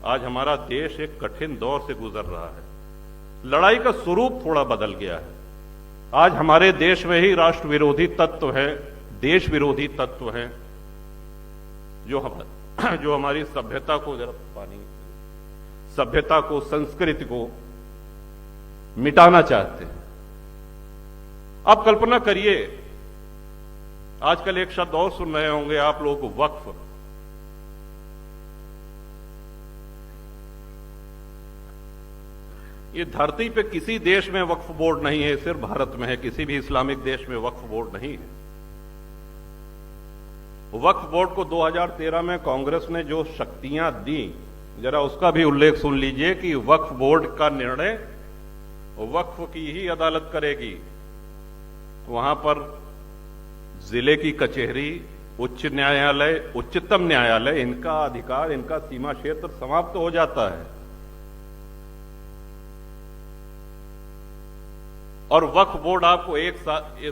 आज हमारा देश एक कठिन दौर से गुजर रहा है। लड़ाई का स्वरूप थोड़ा बदल गया है। आज हमारे देश में ही राष्ट्र विरोधी तत्व है, देश विरोधी तत्व हैं, जो हमारी सभ्यता को, जरा पानी, सभ्यता को, संस्कृति को मिटाना चाहते हैं। आप कल्पना करिए, आजकल एक शब्द और सुन रहे होंगे आप लोग, वक्फ। ये धरती पे किसी देश में वक्फ बोर्ड नहीं है, सिर्फ भारत में है। किसी भी इस्लामिक देश में वक्फ बोर्ड नहीं है। वक्फ बोर्ड को 2013 में कांग्रेस ने जो शक्तियां दी, जरा उसका भी उल्लेख सुन लीजिए कि वक्फ बोर्ड का निर्णय वक्फ की ही अदालत करेगी। वहां पर जिले की कचहरी, उच्च न्यायालय, उच्चतम न्यायालय, इनका अधिकार, इनका सीमा क्षेत्र समाप्त हो जाता है। और वक्फ बोर्ड आपको एक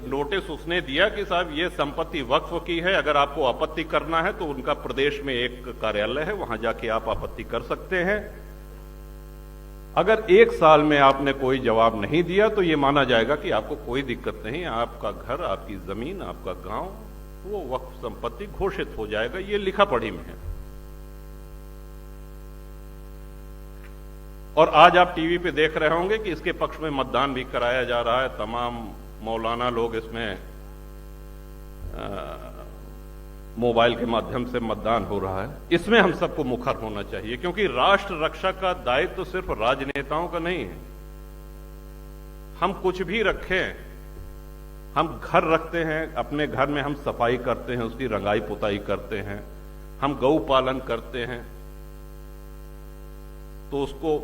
नोटिस उसने दिया कि साहब ये संपत्ति वक्फ की है, अगर आपको आपत्ति करना है तो उनका प्रदेश में एक कार्यालय है, वहां जाके आप आपत्ति कर सकते हैं। अगर एक साल में आपने कोई जवाब नहीं दिया तो यह माना जाएगा कि आपको कोई दिक्कत नहीं, आपका घर, आपकी जमीन, आपका गांव, वो वक्फ संपत्ति घोषित हो जाएगा। ये लिखा पढ़ी में है। और आज आप टीवी पे देख रहे होंगे कि इसके पक्ष में मतदान भी कराया जा रहा है। तमाम मौलाना लोग इसमें मोबाइल के माध्यम से मतदान हो रहा है। इसमें हम सबको मुखर होना चाहिए, क्योंकि राष्ट्र रक्षा का दायित्व तो सिर्फ राजनेताओं का नहीं है। हम कुछ भी रखें, हम घर रखते हैं, अपने घर में हम सफाई करते हैं, उसकी रंगाई पुताई करते हैं, हम गौ पालन करते हैं तो उसको,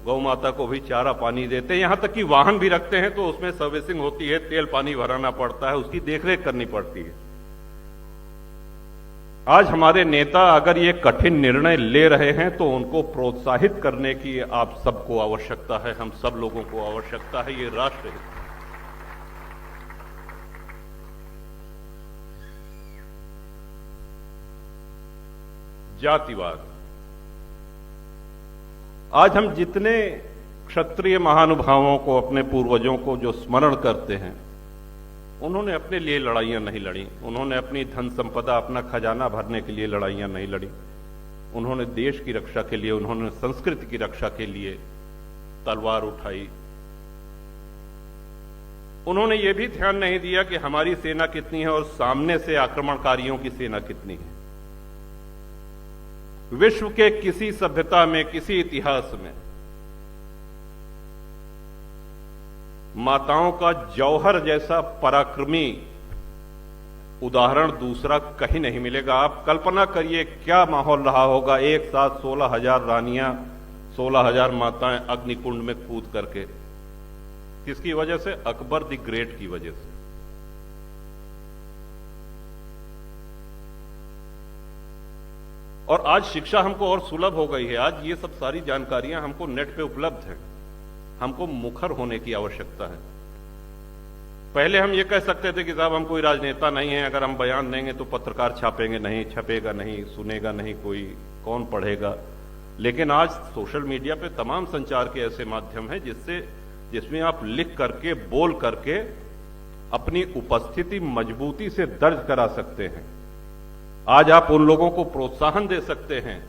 गौ माता को भी चारा पानी देते हैं, यहां तक कि वाहन भी रखते हैं तो उसमें सर्विसिंग होती है, तेल पानी भराना पड़ता है, उसकी देखरेख करनी पड़ती है। आज हमारे नेता अगर ये कठिन निर्णय ले रहे हैं तो उनको प्रोत्साहित करने की आप सबको आवश्यकता है, हम सब लोगों को आवश्यकता है। ये राष्ट्र हित, जातिवाद, आज हम जितने क्षत्रिय महानुभावों को, अपने पूर्वजों को जो स्मरण करते हैं, उन्होंने अपने लिए लड़ाइयां नहीं लड़ी, उन्होंने अपनी धन संपदा, अपना खजाना भरने के लिए लड़ाइयां नहीं लड़ी। उन्होंने देश की रक्षा के लिए, उन्होंने संस्कृति की रक्षा के लिए तलवार उठाई। उन्होंने ये भी ध्यान नहीं दिया कि हमारी सेना कितनी है और सामने से आक्रमणकारियों की सेना कितनी है। विश्व के किसी सभ्यता में, किसी इतिहास में माताओं का जौहर जैसा पराक्रमी उदाहरण दूसरा कहीं नहीं मिलेगा। आप कल्पना करिए क्या माहौल रहा होगा, एक साथ 16,000 रानियां, 16,000 माताएं अग्निकुंड में कूद करके। किसकी वजह से? अकबर द ग्रेट की वजह से। और आज शिक्षा हमको और सुलभ हो गई है। आज ये सब सारी जानकारियां हमको नेट पे उपलब्ध हैं। हमको मुखर होने की आवश्यकता है। पहले हम ये कह सकते थे कि साहब हम कोई राजनेता नहीं है, अगर हम बयान देंगे तो पत्रकार छापेंगे नहीं, छपेगा नहीं, सुनेगा नहीं कोई, कौन पढ़ेगा। लेकिन आज सोशल मीडिया पे तमाम संचार के ऐसे माध्यम हैं जिसमें आप लिख करके, बोल करके अपनी उपस्थिति मजबूती से दर्ज करा सकते हैं। आज आप उन लोगों को प्रोत्साहन दे सकते हैं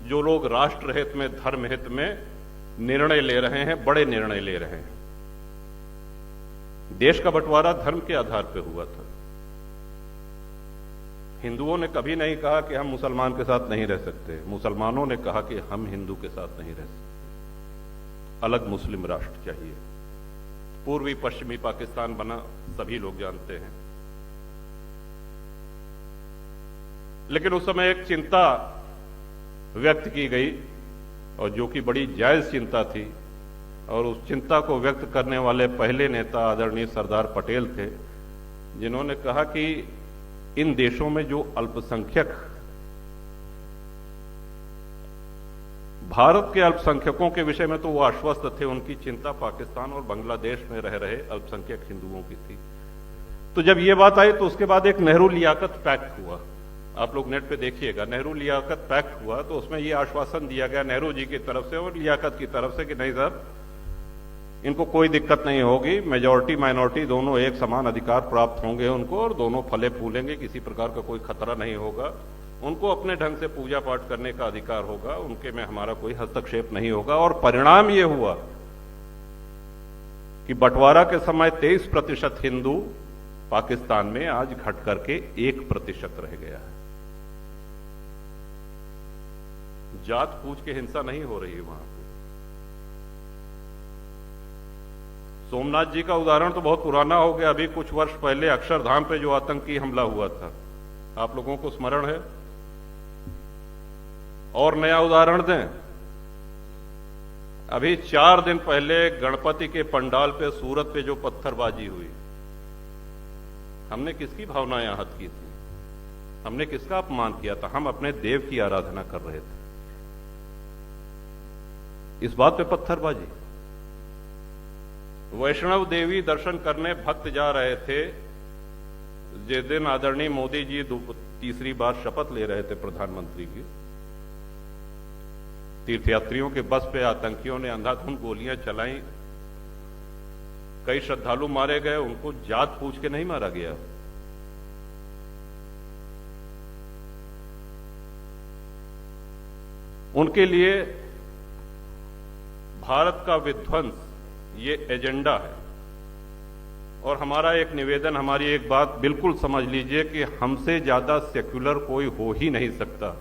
जो लोग राष्ट्र हित में, धर्म हित में निर्णय ले रहे हैं, बड़े निर्णय ले रहे हैं। देश का बंटवारा धर्म के आधार पर हुआ था। हिंदुओं ने कभी नहीं कहा कि हम मुसलमान के साथ नहीं रह सकते, मुसलमानों ने कहा कि हम हिंदू के साथ नहीं रह सकते, अलग मुस्लिम राष्ट्र चाहिए। पूर्वी पश्चिमी पाकिस्तान बना, सभी लोग जानते हैं। लेकिन उस समय एक चिंता व्यक्त की गई, और जो कि बड़ी जायज चिंता थी, और उस चिंता को व्यक्त करने वाले पहले नेता आदरणीय सरदार पटेल थे, जिन्होंने कहा कि इन देशों में जो अल्पसंख्यक, भारत के अल्पसंख्यकों के विषय में तो वो आश्वस्त थे, उनकी चिंता पाकिस्तान और बांग्लादेश में रह रहे अल्पसंख्यक हिंदुओं की थी। तो जब ये बात आई तो उसके बाद एक नेहरू लियाकत पैक्ट हुआ। आप लोग नेट पे देखिएगा, नेहरू लियाकत पैक्ट हुआ तो उसमें ये आश्वासन दिया गया नेहरू जी की तरफ से और लियाकत की तरफ से कि नहीं साहब, इनको कोई दिक्कत नहीं होगी, मेजॉरिटी माइनॉरिटी दोनों एक समान अधिकार प्राप्त होंगे उनको और दोनों फले फूलेंगे, किसी प्रकार का कोई खतरा नहीं होगा, उनको अपने ढंग से पूजा पाठ करने का अधिकार होगा, उनके में हमारा कोई हस्तक्षेप नहीं होगा। और परिणाम ये हुआ कि बंटवारा के समय 23% हिंदू पाकिस्तान में आज घट करके 1% रह गया है। जात पूछ के हिंसा नहीं हो रही है वहां पे। सोमनाथ जी का उदाहरण तो बहुत पुराना हो गया, अभी कुछ वर्ष पहले अक्षरधाम पे जो आतंकी हमला हुआ था, आप लोगों को स्मरण है? और नया उदाहरण दें, अभी 4 दिन पहले गणपति के पंडाल पे सूरत पे जो पत्थरबाजी हुई, हमने किसकी भावनाएं आहत की थी? हमने किसका अपमान किया था? हम अपने देव की आराधना कर रहे थे, इस बात पे पत्थरबाजी। वैष्णव देवी दर्शन करने भक्त जा रहे थे, जिस दिन आदरणीय मोदी जी तीसरी बार शपथ ले रहे थे प्रधानमंत्री की, तीर्थयात्रियों के बस पे आतंकियों ने अंधाधुंध गोलियां चलाई, कई श्रद्धालु मारे गए, उनको जात पूछ के नहीं मारा गया। उनके लिए भारत का विध्वंस ये एजेंडा है। और हमारा एक निवेदन, हमारी एक बात बिल्कुल समझ लीजिए कि हमसे ज्यादा सेक्युलर कोई हो ही नहीं सकता।